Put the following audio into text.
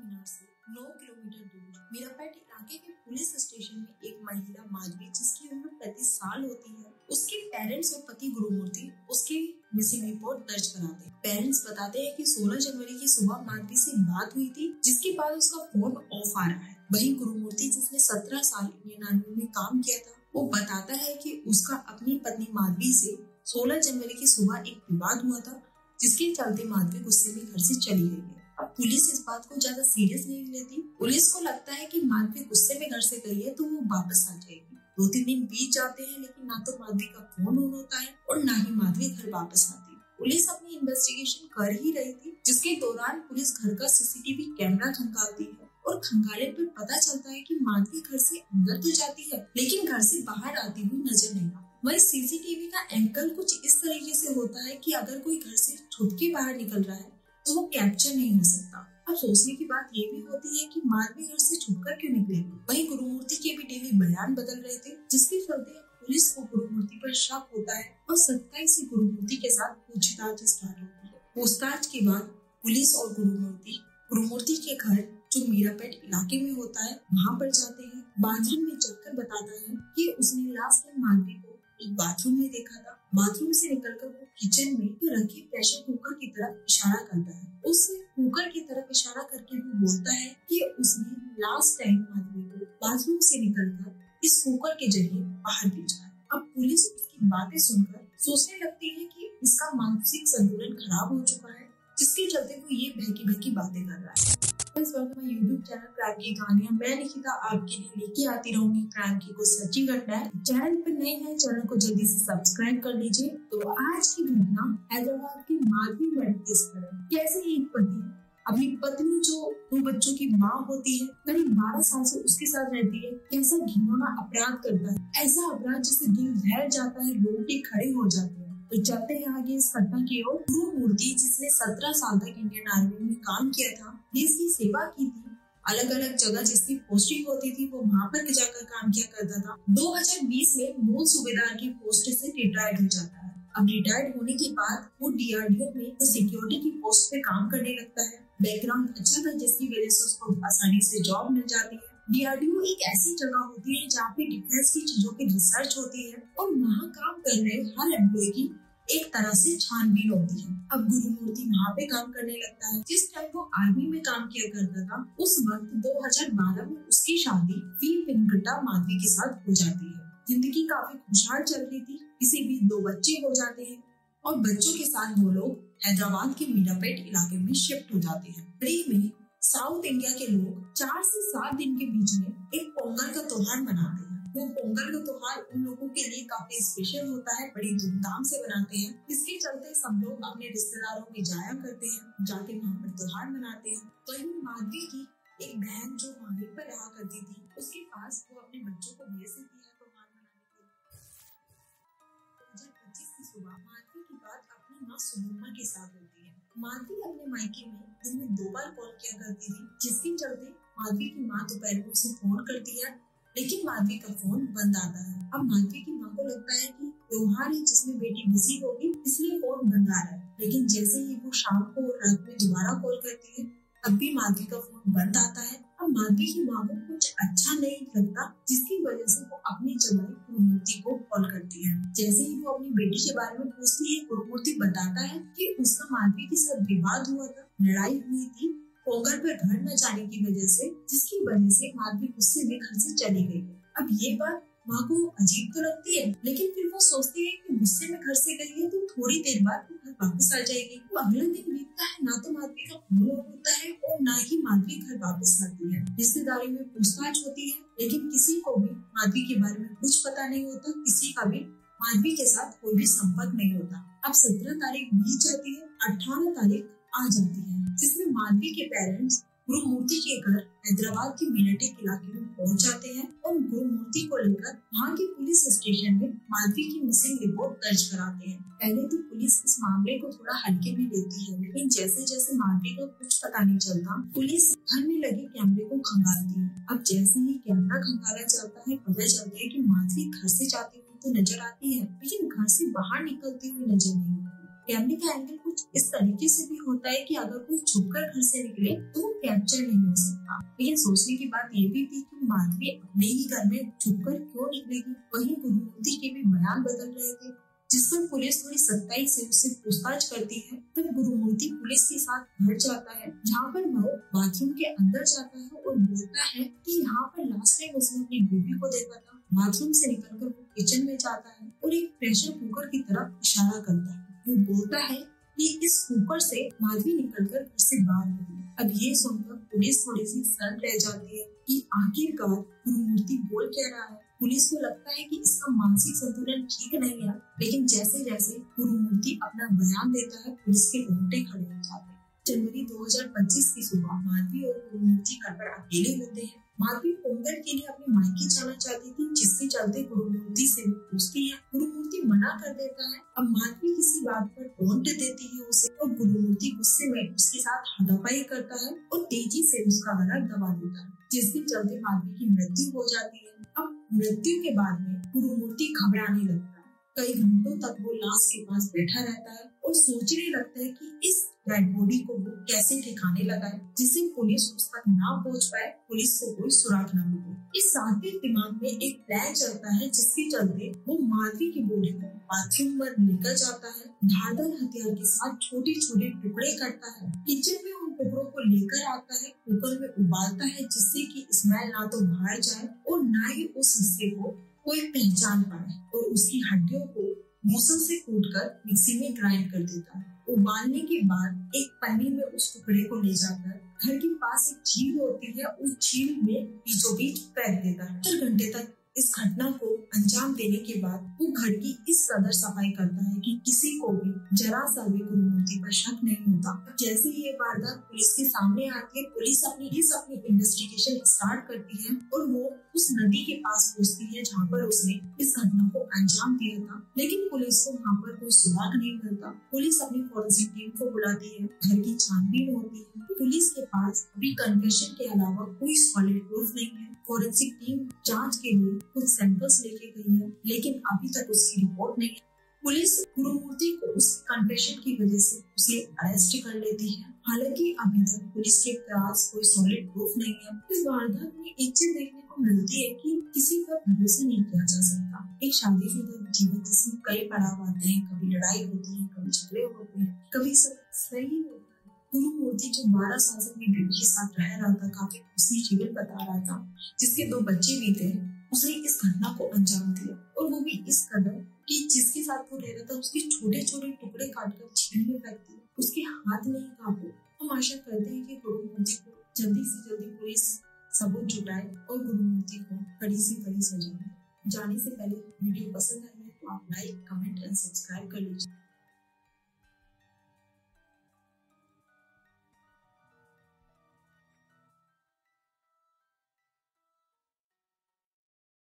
मीनार से 9 किलोमीटर दूर मीरापेट इलाके के पुलिस स्टेशन में एक महिला माधवी, जिसकी उम्र 35 साल होती है, उसके पेरेंट्स और पति गुरुमूर्ति उसकी मिसिंग रिपोर्ट दर्ज कराते हैं। पेरेंट्स बताते हैं कि 16 जनवरी की सुबह माधवी से बात हुई थी, जिसके बाद उसका फोन ऑफ आ रहा है। वहीं गुरुमूर्ति, जिसने 17 साल इंडियन आर्मी में काम किया था, वो बताता है कि उसका अपनी पत्नी माधवी से 16 जनवरी की सुबह एक विवाद हुआ था, जिसके चलते माधवी गुस्से में घर से चली गई है। अब पुलिस इस बात को ज्यादा सीरियस नहीं लेती। पुलिस को लगता है कि माधवी गुस्से में घर से गई है तो वो वापस आ जाएगी। 2-3 दिन बीत जाते हैं, लेकिन ना तो माधवी का फोन ऑन होता है और ना ही माधवी घर वापस आती है। पुलिस अपनी इन्वेस्टिगेशन कर ही रही थी, जिसके दौरान पुलिस घर का सीसीटीवी कैमरा खंगालती है और खंगाले पर पता चलता है कि माधवी घर से अंदर तो जाती है, लेकिन घर से बाहर आती हुई नजर नहीं आती। वही सीसीटीवी का एंगल कुछ इस तरीके से होता है कि अगर कोई घर से छुप के बाहर निकल रहा है तो वो कैप्चर नहीं हो सकता। अब सोचने की बात ये भी होती है कि माधवी घर से छुपकर क्यों निकलेगी। वहीं गुरुमूर्ति के भी डेली बयान बदल रहे थे, जिसके चलते पुलिस को गुरुमूर्ति पर शक होता है और 27 से गुरुमूर्ति के साथ पूछताछ स्टार्ट होती है। पूछताछ के बाद पुलिस और गुरुमूर्ति के घर, जो मीरापेट इलाके में होता है, वहाँ पर जाते हैं। बाथरूम में जाकर बताता है कि उसने लास्ट टाइम माधवी को एक बाथरूम में देखा था। बाथरूम से निकलकर वो किचन में रखे प्रेशर कुकर की तरफ इशारा करता है। उस कुकर की तरफ इशारा करके वो बोलता है कि उसने लास्ट टाइम माधवी को बाथरूम से निकलकर इस कुकर के जरिए बाहर भेजा है। अब पुलिस उसकी बातें सुनकर सोचने लगती है कि इसका मानसिक संतुलन खराब हो चुका है, जिसके चलते वो ये बहकी बातें कर रहा है। इस वक्त मैं यूट्यूब चैनल क्राइम की कहानियां मैं निकिता आपके लिए लेके आती रहूंगी। क्राइम की को सर्चिंग करना है, चैनल पर नए हैं, चैनल को जल्दी से सब्सक्राइब कर लीजिए। तो आज की घटना हैदराबाद की माधवी मर्डर केस पर है। कैसे एक पति अपनी पत्नी, जो 2 बच्चों की माँ होती है, करीब 12 साल से उसके साथ रहती है, कैसा घिनौना अपराध करता है। ऐसा अपराध जिससे दिल दहल जाता है, रोंगटे खड़े हो जाते हैं। तो चलते हैं आगे इस घटना की ओर। गुरुमूर्ति, जिसने 17 साल तक इंडियन आर्मी में काम किया था, देश की सेवा की थी, अलग अलग जगह जिसकी पोस्टिंग होती थी वो वहाँ पर जाकर काम किया करता था। 2020 में नौसेना सूबेदार की पोस्ट से रिटायर्ड हो जाता है। अब रिटायर्ड होने के बाद वो DRDO में सिक्योरिटी की पोस्ट पे काम करने लगता है। बैकग्राउंड अच्छा था, जिसकी वजह से उसको आसानी से जॉब मिल जाती है। DRDO एक ऐसी जगह होती है जहाँ पे डिफेंस की चीजों की रिसर्च होती है और वहाँ काम कर रहे हर एम्प्लॉय की एक तरह से छानबीन होती है। अब गुरुमूर्ति वहाँ पे काम करने लगता है। जिस टाइम वो आर्मी में काम किया करता था, उस वक्त 2012 में उसकी शादी वीर वेंकटा माधवी के साथ हो जाती है। जिंदगी काफी खुशहाल चल रही थी। इसी बीच 2 बच्चे हो जाते हैं और बच्चों के साथ वो लोग हैदराबाद के मीरापेट इलाके में शिफ्ट हो जाते हैं। में साउथ इंडिया के लोग 4 से 7 दिन के बीच में एक पोंगल का त्योहार मनाते हैं। वो पोंगल का त्योहार उन लोगों के लिए काफी स्पेशल होता है, बड़ी धूमधाम से मनाते हैं। इसके चलते सब लोग अपने रिश्तेदारों में जाया करते हैं, जाके वहाँ पर त्योहार मनाते हैं। वहीं माधवी की एक बहन जो वहीं पर रहा करती थी, उसके पास वो अपने बच्चों को भेज देती है त्योहार मनाने के लिए। 2025 की सुबह माधवी की बात अपनी माँ सुमम्मा के साथ होती है। माधवी अपने मायके में दिन में 2 बार कॉल किया करती थी, जिसके चलते माधवी की माँ दोपहर में उसे फोन करती है, लेकिन माधवी का फोन बंद आता है। अब माधवी की माँ को लगता है कि त्योहार है जिसमें बेटी बिजी होगी, इसलिए फोन बंद आ रहा है। लेकिन जैसे ही वो शाम को रात में दोबारा कॉल करती है, तब भी माधवी का फोन बंद आता है। अब माधवी की माँ को कुछ अच्छा नहीं लगता, जिसकी वजह से वो अपनी जमाई गुरुमूर्ति को कॉल करती है। जैसे ही वो अपनी बेटी के बारे में पूछती है, गुरुमूर्ति बताता है कि उसका माधवी के साथ विवाद हुआ था, लड़ाई हुई थी पोंगल पर घर न जाने की वजह से, जिसकी वजह से माधवी गुस्से में घर से चली गई। अब ये बात माँ को अजीब तो लगती है, लेकिन फिर वो सोचती है कि गुस्से में घर से गई है तो थोड़ी देर बाद वो घर वापस आ जाएगी। तो अगला दिन बीतता है, ना तो माधवी का फोन होता है और ना ही माधवी घर वापस आती है। रिश्तेदारी में पूछताछ होती है, लेकिन किसी को भी माधवी के बारे में कुछ पता नहीं होता, किसी का भी माधवी के साथ कोई भी संपर्क नहीं होता। अब 17 तारीख बीत जाती है, 18 तारीख आ जाती है, जिसमें माधवी के पेरेंट्स गुरुमूर्ति के घर हैदराबाद के मीराटेक इलाके में पहुंच जाते हैं और गुरुमूर्ति को लेकर वहाँ के पुलिस स्टेशन में माधवी की मिसिंग रिपोर्ट दर्ज कराते हैं। पहले तो पुलिस इस मामले को थोड़ा हल्के में लेती है, लेकिन जैसे जैसे माधवी को कुछ पता नहीं चलता, पुलिस घर में लगे कैमरे को खंगालती है। अब जैसे ही कैमरा खंगाला जाता है, पता चलता है कि माधवी घर से जाती हुई तो नजर आती है, लेकिन घर से बाहर निकलती हुई नजर नहीं आती। कैमरे का एंगल कुछ इस तरीके से भी होता है कि अगर कोई छुपकर घर से निकले तो वो कैप्चर नहीं हो सकता। लेकिन सोचने की बात ये भी थी कि माधवी अपने ही घर में छुपकर क्यों निकलेगी। वहीं गुरुमूर्ति के भी बयान बदल रहे थे, जिस पर पुलिस थोड़ी सख्ताई से उससे पूछताछ करती है। तब गुरुमूर्ति पुलिस के साथ घर जाता है, जहाँ पर वो बाथरूम के अंदर जाता है और बोलता है कि यहाँ पर लास्ट टाइम उसने अपनी बेबी को देखा था। बाथरूम से निकलकर वो किचन में जाता है और एक प्रेशर कुकर की तरफ इशारा करता है। वो बोलता है कि इस कुकर से माधवी निकलकर घर से बाहर निकली। अब ये सुनकर पुलिस थोड़ी सी सन्न रह जाती है कि आखिरकार गुरुमूर्ति बोल क्या रहा है। पुलिस को लगता है कि इसका मानसिक संतुलन ठीक नहीं है, लेकिन जैसे जैसे गुरुमूर्ति अपना बयान देता है पुलिस के रोंगटे खड़े हो जाते हैं। जनवरी 2025 की सुबह माधवी और गुरुमूर्ति घर पर अकेले होते हैं। माधवी पोंगल के लिए अपने मायके जाना चाहती थी, जिसके चलते गुरुमूर्ति से पूछती है। गुरुमूर्ति मना कर देता है। अब माधवी किसी बात पर टोंट देती है उसे और गुरुमूर्ति गुस्से में उसके साथ हाथापाई करता है और तेजी से उसका गला दबा देता है, जिसके चलते माधवी की मृत्यु हो जाती है। अब मृत्यु के बाद में गुरुमूर्ति घबराने लगता है। कई घंटों तक वो लाश के पास बैठा रहता है और सोचने लगता है कि इस डेड बॉडी को वो कैसे ठिकाने लगाए, जिससे पुलिस उस तक ना पहुंच पाए, पुलिस को कोई सुराग न मिले। इस रात के दिमाग में एक प्लान चलता है, जिसके चलते वो माधवी की बॉडी को बाथरूम में लेकर जाता है, धारदार हथियार के साथ छोटे छोटे टुकड़े करता है, किचन में उन टुकड़ों को लेकर आता है, कुकर में उबालता है, जिससे कि स्मेल ना तो बाहर जाए और ना ही उस हिस्से को कोई पहचान पाए, और उसकी हड्डियों को मूसल से कूटकर मिक्सी में ग्राइंड कर देता है। उबालने के बाद एक पन्नी में उस टुकड़े को ले जाकर घर के पास एक झील होती है, उस झील में बीचों बीच फेंक देता है। 4 घंटे तक इस घटना को अंजाम देने के बाद वो घर की इस कदर सफाई करता है कि किसी को भी जरा सा भी गुरुमूर्ति पर शक नहीं होता। जैसे ही ये वारदात पुलिस के सामने आती है, पुलिस अपनी इन्वेस्टिगेशन स्टार्ट करती है और वो उस नदी के पास पहुंचती है जहाँ पर उसने इस घटना को अंजाम दिया था। लेकिन पुलिस को वहाँ पर कोई सुराग नहीं मिलता। पुलिस अपनी फॉरेंसिक टीम को बुलाती है, घर की छानबीन होती है। पुलिस के पास अभी कन्फेशन के अलावा कोई सॉलिड प्रूफ नहीं है। फॉरेंसिक टीम जांच के लिए कुछ सैंपल्स लेके गई है, लेकिन अभी तक उसकी रिपोर्ट नहीं है। पुलिस गुरुमूर्ति को उसकी कन्फेशन की वजह से उसे अरेस्ट कर लेती है। हालांकि अभी तक पुलिस के पास कोई सॉलिड प्रूफ नहीं है। इस वारदात में एक चीज देखने को मिलती है कि किसी पर भरोसा नहीं किया जा सकता। एक शादीशुदा जीवन जिसमें कई पड़ाव आते हैं, कभी लड़ाई होती है, कभी झगड़े होते हैं, कभी सब सही होता है। गुरुमूर्ति जो 12 साल से अपनी बेटी के साथ रह रहा था, काफी खुशी जीवन बता रहा था, जिसके 2 बच्चे भी थे, उसने इस घटना को अंजाम दिया, और वो भी इस कदर कि जिसके साथ वो रह रहा था उसके छोटे छोटे टुकड़े काटकर झील में फेंक दिए। उसके हाथ नहीं कांपे। हम आशा करते हैं कि गुरुमूर्ति को जल्दी से जल्दी पुलिस सबूत जुटाए और गुरुमूर्ति को कड़ी से कड़ी सजा दे। जाने से पहले वीडियो पसंद आए तो आप लाइक, कमेंट एंड सब्सक्राइब कर लीजिए।